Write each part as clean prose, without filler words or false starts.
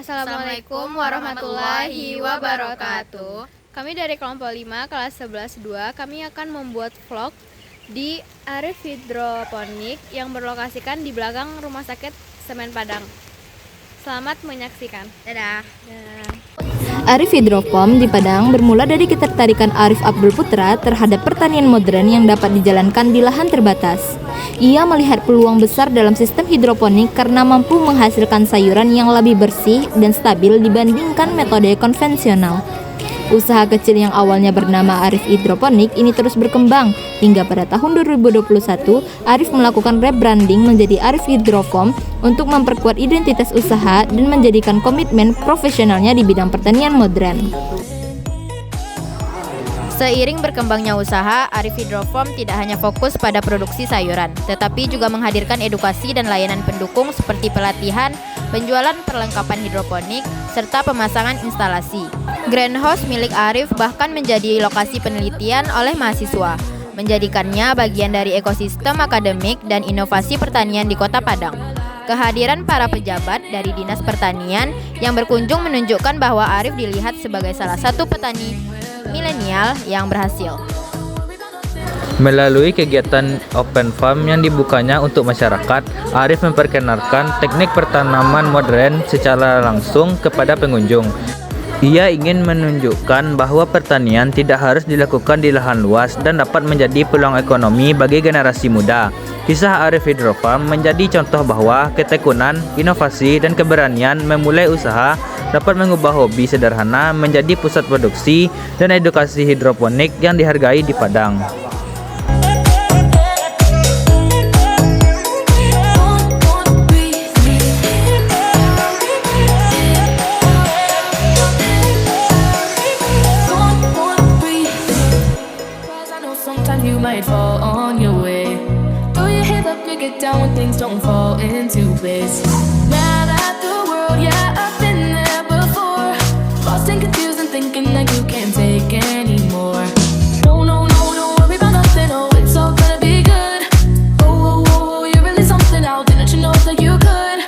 Assalamualaikum warahmatullahi wabarakatuh. Kami dari kelompok 5 kelas 11-2, kami akan membuat vlog di Arif Hidroponik yang berlokasikan di belakang Rumah Sakit Semen Padang. Selamat menyaksikan. Dadah. Arif Hidroform di Padang bermula dari ketertarikan Arif Abdul Putra terhadap pertanian modern yang dapat dijalankan di lahan terbatas. Ia melihat peluang besar dalam sistem hidroponik karena mampu menghasilkan sayuran yang lebih bersih dan stabil dibandingkan metode konvensional. Usaha kecil yang awalnya bernama Arif Hidroponik ini terus berkembang hingga pada tahun 2021 Arif melakukan rebranding menjadi Arif Hidroform untuk memperkuat identitas usaha dan menjadikan komitmen profesionalnya di bidang pertanian modern. Seiring berkembangnya usaha, Arif Hidroform tidak hanya fokus pada produksi sayuran, tetapi juga menghadirkan edukasi dan layanan pendukung seperti pelatihan, penjualan perlengkapan hidroponik, serta pemasangan instalasi. Greenhouse milik Arif bahkan menjadi lokasi penelitian oleh mahasiswa, menjadikannya bagian dari ekosistem akademik dan inovasi pertanian di Kota Padang. Kehadiran para pejabat dari Dinas Pertanian yang berkunjung menunjukkan bahwa Arif dilihat sebagai salah satu petani milenial yang berhasil. Melalui kegiatan open farm yang dibukanya untuk masyarakat, Arif memperkenalkan teknik pertanaman modern secara langsung kepada pengunjung. Ia ingin menunjukkan bahwa pertanian tidak harus dilakukan di lahan luas dan dapat menjadi peluang ekonomi bagi generasi muda. Kisah Arif Hidroform menjadi contoh bahwa ketekunan, inovasi, dan keberanian memulai usaha dapat mengubah hobi sederhana menjadi pusat produksi dan edukasi hidroponik yang dihargai di Padang. Down when things don't fall into place. Mad at the world, yeah, I've been there before. Lost and confused and thinking that you can't take anymore. No, no, no, don't worry about nothing. Oh, it's all gonna be good. Oh, oh, oh, oh, you're really something now. Didn't you know that you could?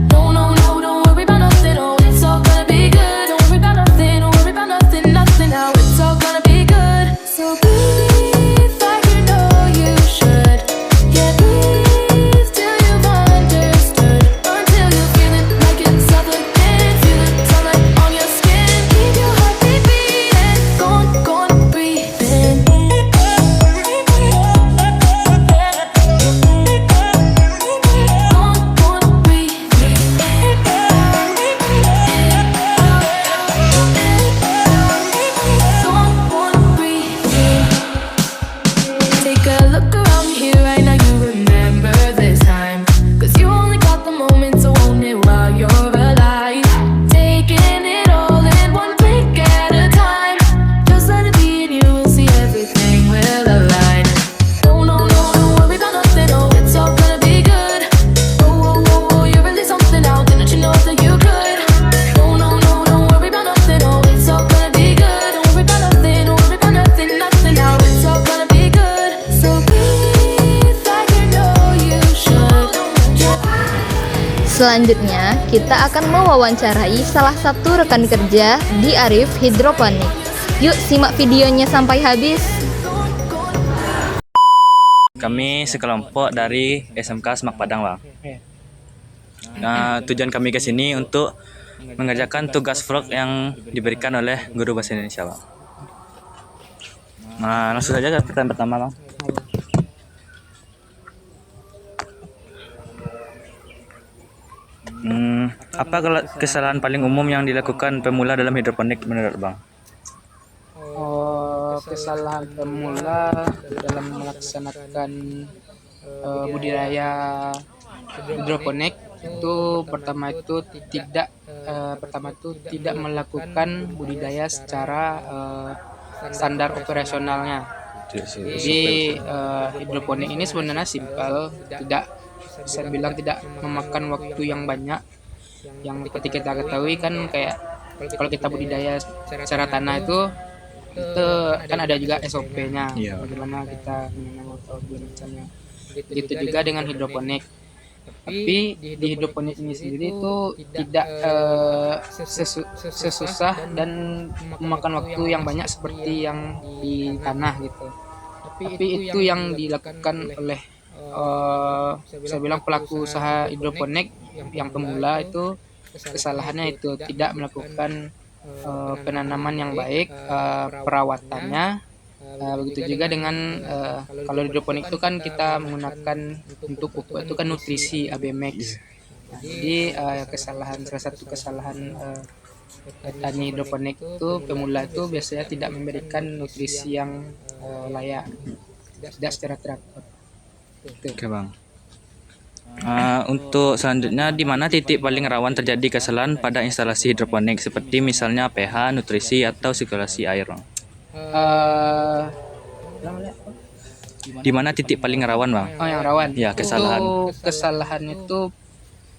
No, no, no, don't worry about nothing. Oh, it's all gonna be good. Don't worry about nothing. Don't worry about nothing, nothing now. It's all gonna be good. So breathe like you know you should. Yeah, breathe. Selanjutnya, kita akan mewawancarai salah satu rekan kerja di Arif Hidroponik. Yuk simak videonya sampai habis. Kami sekelompok dari SMK Semak Padang, Bang. Nah, tujuan kami ke sini untuk mengerjakan tugas vlog yang diberikan oleh guru bahasa Indonesia, Bang. Nah, langsung saja ke pertanyaan pertama, Bang. Apa kesalahan paling umum yang dilakukan pemula dalam hidroponik menurut Bang? Kesalahan pemula dalam melaksanakan budidaya hidroponik itu pertama itu tidak melakukan budidaya secara standar operasionalnya. Jadi hidroponik ini sebenarnya simpel, saya bilang tidak memakan waktu yang banyak. Yang seperti kita ketahui kan kayak kalau kita budidaya secara tanah itu kan ada juga SOP-nya, bagaimana kita menanam atau macamnya. Begitu juga dengan hidroponik. Tapi di hidroponik ini sendiri itu tidak sesusah dan memakan waktu yang banyak seperti yang di tanah gitu. Tapi itu yang dilakukan oleh saya bilang pelaku usaha hidroponik yang pemula itu kesalahannya itu tidak melakukan penanaman yang baik, perawatannya. Begitu juga dengan kalau hidroponik itu kan kita menggunakan untuk pupuk itu kan nutrisi ABMX. Jadi salah satu kesalahan petani hidroponik itu pemula itu biasanya tidak memberikan nutrisi yang layak, tidak secara teratur. Oke bang. Untuk selanjutnya, di mana titik paling rawan terjadi kesalahan pada instalasi hidroponik seperti misalnya pH, nutrisi atau sirkulasi air, bang? Di mana titik paling rawan, bang? Yang rawan. Ya, kesalahan. Kesalahan itu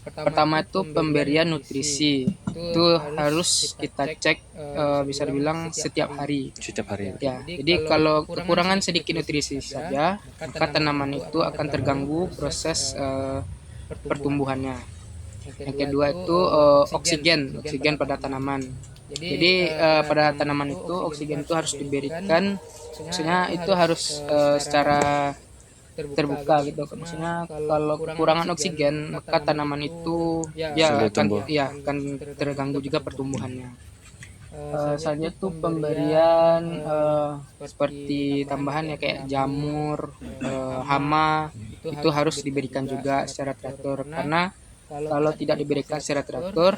pertama itu pemberian nutrisi itu harus kita cek bisa dibilang setiap hari. Setiap hari. Ya, jadi kalau kekurangan sedikit nutrisi saja, maka tanaman itu akan terganggu proses pertumbuhannya. Yang kedua itu oksigen pada tanaman. Jadi pada tanaman itu oksigen itu harus diberikan, maksudnya itu harus secara terbuka gitu. Maksudnya kalau kekurangan oksigen maka tanaman itu akan terganggu juga pertumbuhannya. Selanjutnya tuh pemberian seperti tambahan ya kayak jamur, hama itu harus diberikan juga secara teratur, karena kalau tidak diberikan secara teratur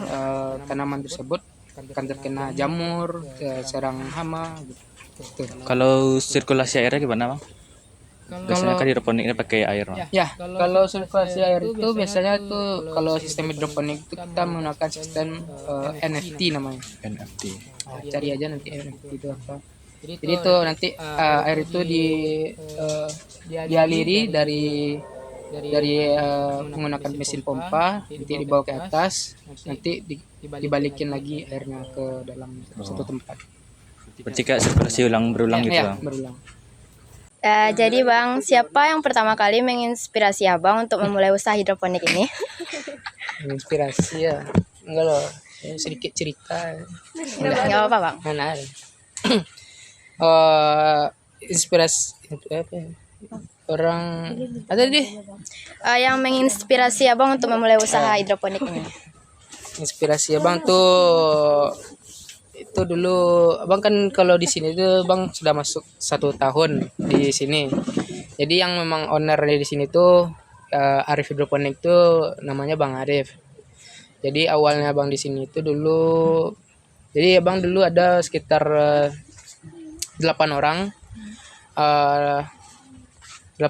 tanaman tersebut akan terkena jamur, serang hama gitu. Kalau sirkulasi airnya gimana, bang? Biasanya kan hidroponik ini pakai air, bang. Ya, kalau sirkulasi air itu biasanya tuh kalau sistem hidroponik itu kita menggunakan sistem NFT namanya. NFT. Cari aja nanti NFT itu apa. Jadi itu nanti air itu dialiri dari menggunakan mesin pompa, nanti dibawa ke atas, nanti dibalikin lagi airnya ke dalam satu tempat. Berarti kayak sirkulasi berulang gitu, Ya, bang? berulang. Jadi bang, siapa yang pertama kali menginspirasi abang untuk memulai usaha hidroponik ini? Inspirasi ya, enggak loh, sedikit cerita. Nggak apa-apa bang. Mana ada? Inspirasi itu apa ya? Orang ada deh. Yang menginspirasi abang untuk memulai usaha hidroponik ini? Inspirasi abang tuh itu dulu abang kan kalau di sini tuh bang sudah masuk 1 tahun di sini. Jadi yang memang owner di sini tuh Arif Hidroponik tuh namanya Bang Arif. Jadi awalnya abang di sini itu dulu, jadi abang dulu ada sekitar 8 orang. 8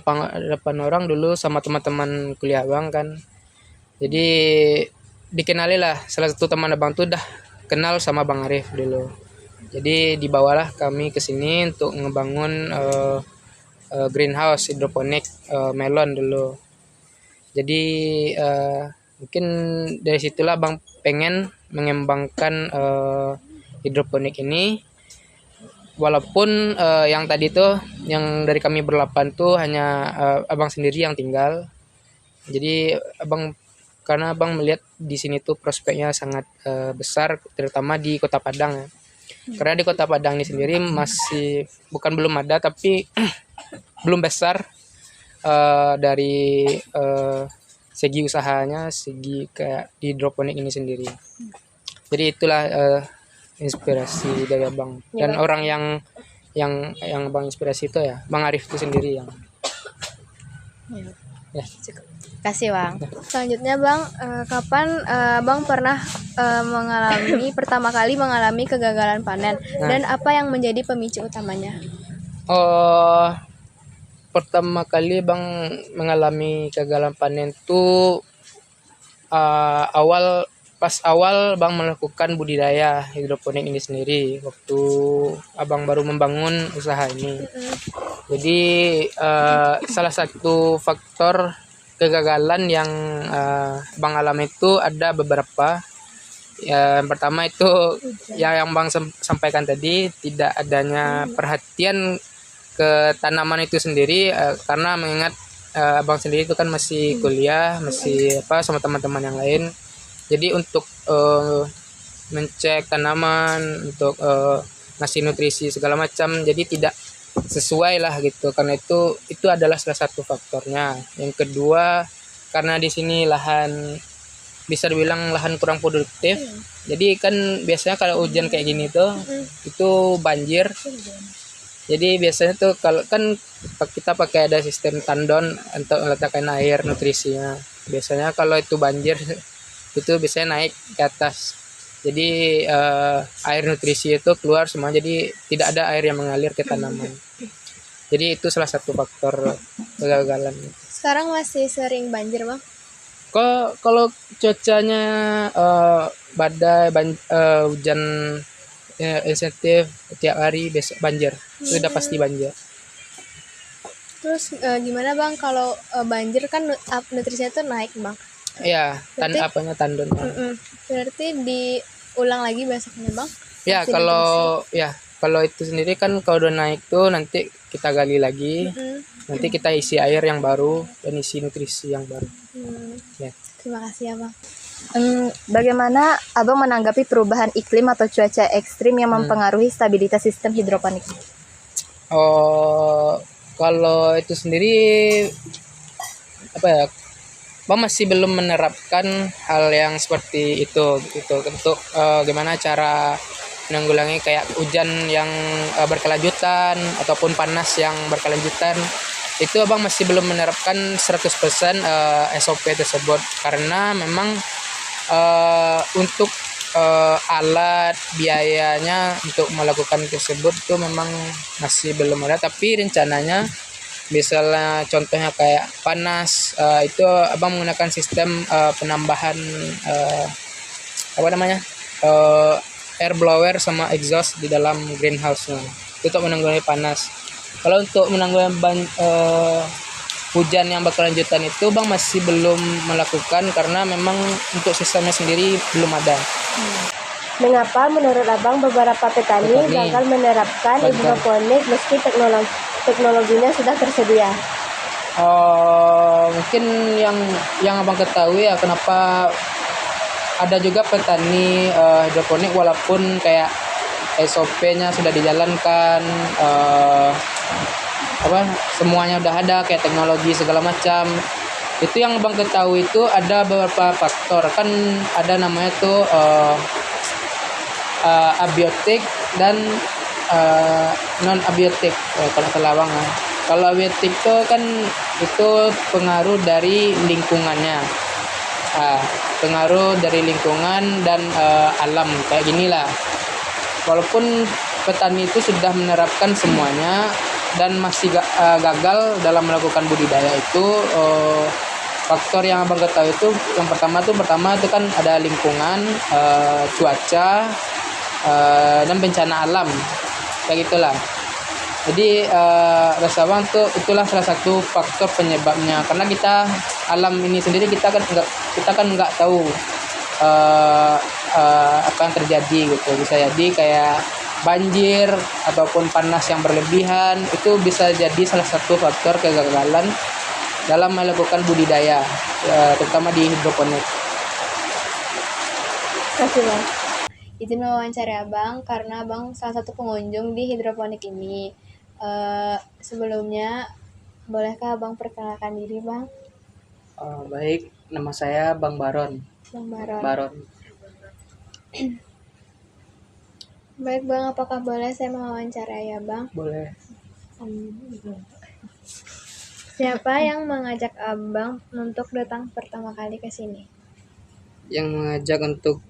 orang dulu sama teman-teman kuliah abang kan. Jadi dikenali lah, salah satu teman abang tuh udah kenal sama Bang Arif dulu. Jadi dibawalah kami ke sini untuk ngebangun greenhouse hidroponik melon dulu. Jadi mungkin dari situlah Bang pengen mengembangkan hidroponik ini. Walaupun yang tadi tuh yang dari kami berlapan tuh hanya abang sendiri yang tinggal. Jadi karena abang melihat di sini tuh prospeknya sangat besar, terutama di Kota Padang ya. Karena di Kota Padang ini sendiri masih belum ada, tapi belum besar dari segi usahanya, segi kayak di hidroponik ini sendiri. Jadi itulah inspirasi dari abang dan orang yang abang inspirasi itu ya Bang Arif itu sendiri yang. Ya. Kasih bang. Selanjutnya bang, kapan bang pernah pertama kali mengalami kegagalan panen dan apa yang menjadi pemicu utamanya? Pertama kali bang mengalami kegagalan panen itu pas awal bang melakukan budidaya hidroponik ini sendiri waktu abang baru membangun usaha ini. Jadi salah satu faktor kegagalan yang bang alami itu ada beberapa. Yang pertama itu yang bang sampaikan tadi, tidak adanya perhatian ke tanaman itu sendiri, karena mengingat abang sendiri itu kan masih kuliah, masih sama teman-teman yang lain. Jadi untuk mencek tanaman, untuk ngasih nutrisi segala macam, jadi tidak sesuai lah gitu. Karena itu adalah salah satu faktornya. Yang kedua, karena di sini lahan bisa dibilang lahan kurang produktif. Jadi kan biasanya kalau hujan kayak gini tuh itu banjir. Jadi biasanya tuh kalau kan kita pakai ada sistem tandon untuk meletakkan air nutrisinya. Biasanya kalau itu banjir itu biasanya naik ke atas. Jadi air nutrisi itu keluar semua, jadi tidak ada air yang mengalir ke tanaman. Jadi itu salah satu faktor kegagalan. Sekarang masih sering banjir, Bang? Kalau cuacanya badai, hujan insentif tiap hari banjir, sudah pasti banjir. Terus gimana, Bang, kalau banjir kan nutrisinya tuh naik, Bang? Ya, Berarti- tandon. Berarti diulang lagi besoknya, Bang? Ya, Kasih kalau itu sendiri kan kalau udah naik tuh nanti kita gali lagi, nanti kita isi air yang baru dan isi nutrisi yang baru. Ya. Terima kasih ya, Bang. Bagaimana Abang menanggapi perubahan iklim atau cuaca ekstrim yang mempengaruhi stabilitas sistem hidroponik? Kalau itu sendiri Bang masih belum menerapkan hal yang seperti itu gitu untuk gimana cara menanggulangi kayak hujan yang berkelanjutan ataupun panas yang berkelanjutan. Itu Abang masih belum menerapkan 100% SOP tersebut karena memang untuk alat biayanya untuk melakukan tersebut tuh memang masih belum ada, tapi rencananya misalnya contohnya kayak panas itu Abang menggunakan sistem penambahan air blower sama exhaust di dalam greenhouse-nya itu untuk menanggulangi panas. Kalau untuk menanggulangi hujan yang berkelanjutan itu Bang masih belum melakukan karena memang untuk sistemnya sendiri belum ada. Mengapa menurut Abang beberapa petani gagal menerapkan hidroponik meski teknologinya sudah tersedia? Mungkin yang Abang ketahui ya kenapa ada juga petani hidroponik walaupun kayak SOP-nya sudah dijalankan, semuanya udah ada kayak teknologi segala macam. Itu yang Abang ketahui itu ada beberapa faktor, kan ada namanya tuh abiotik dan non abiotik kalau salah Bang. Kalau abiotik itu kan itu pengaruh dari lingkungannya, pengaruh dari lingkungan dan alam kayak ginilah. Walaupun petani itu sudah menerapkan semuanya dan masih gagal dalam melakukan budidaya itu, faktor yang Abang ketahui itu yang pertama itu kan ada lingkungan, cuaca, dan bencana alam kayak gitulah. Jadi rasa Abang tuh itulah salah satu faktor penyebabnya karena kita alam ini sendiri kita kan nggak tahu apa yang terjadi gitu. Bisa jadi kayak banjir ataupun panas yang berlebihan itu bisa jadi salah satu faktor kegagalan dalam melakukan budidaya terutama di hidroponik. Terima kasih, Bang. Izin mewawancari Abang karena Abang salah satu pengunjung di hidroponik ini. Sebelumnya bolehkah Abang perkenalkan diri, Bang? Baik, nama saya Bang Baron. Bang Baron. Baron. Baik, Bang, apakah boleh saya mewawancarai ya, Bang? Boleh. Siapa yang mengajak Abang untuk datang pertama kali ke sini? Yang mengajak untuk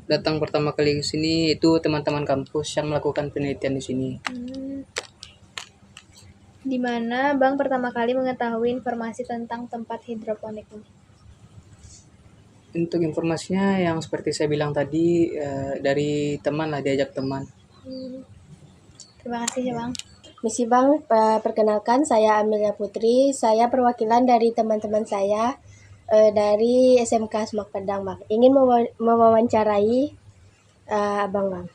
datang pertama kali ke sini itu teman-teman kampus yang melakukan penelitian di sini. Di mana Bang pertama kali mengetahui informasi tentang tempat hidroponik ini? Untuk informasinya yang seperti saya bilang tadi dari teman lah, diajak teman. Terima kasih ya, Bang. Misi Bang, perkenalkan saya Amelia Putri. Saya perwakilan dari teman-teman saya dari SMK Semak Padang, Bang. Ingin mewawancarai Abang, Bang.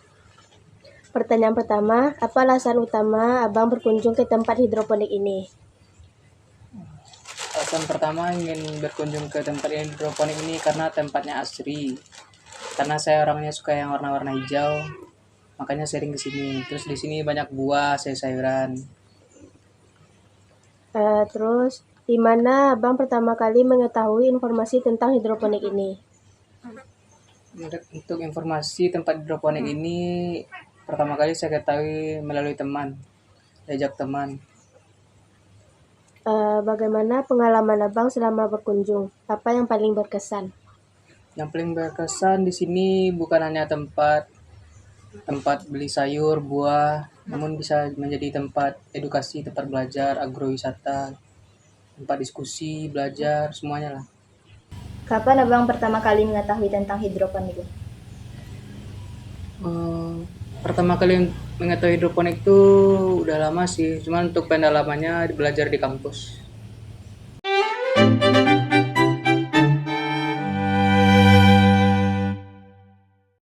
Pertanyaan pertama, apa alasan utama Abang berkunjung ke tempat hidroponik ini? alasan pertama ingin berkunjung ke tempat hidroponik ini karena tempatnya asri. Karena saya orangnya suka yang warna-warna hijau, makanya sering ke sini. Terus di sini banyak buah, sayur-sayuran. Terus di mana Abang pertama kali mengetahui informasi tentang hidroponik ini? Untuk informasi tempat hidroponik ini pertama kali saya ketahui melalui teman, diajak teman. Bagaimana pengalaman Abang selama berkunjung? Apa yang paling berkesan? Yang paling berkesan di sini bukan hanya tempat beli sayur, buah, namun bisa menjadi tempat edukasi, tempat belajar, agrowisata, tempat diskusi, belajar, semuanya lah. Kapan Abang pertama kali mengetahui tentang hidroponik? Pertama kali mengetahui hidroponik itu udah lama sih, cuman untuk pendalamannya belajar di kampus.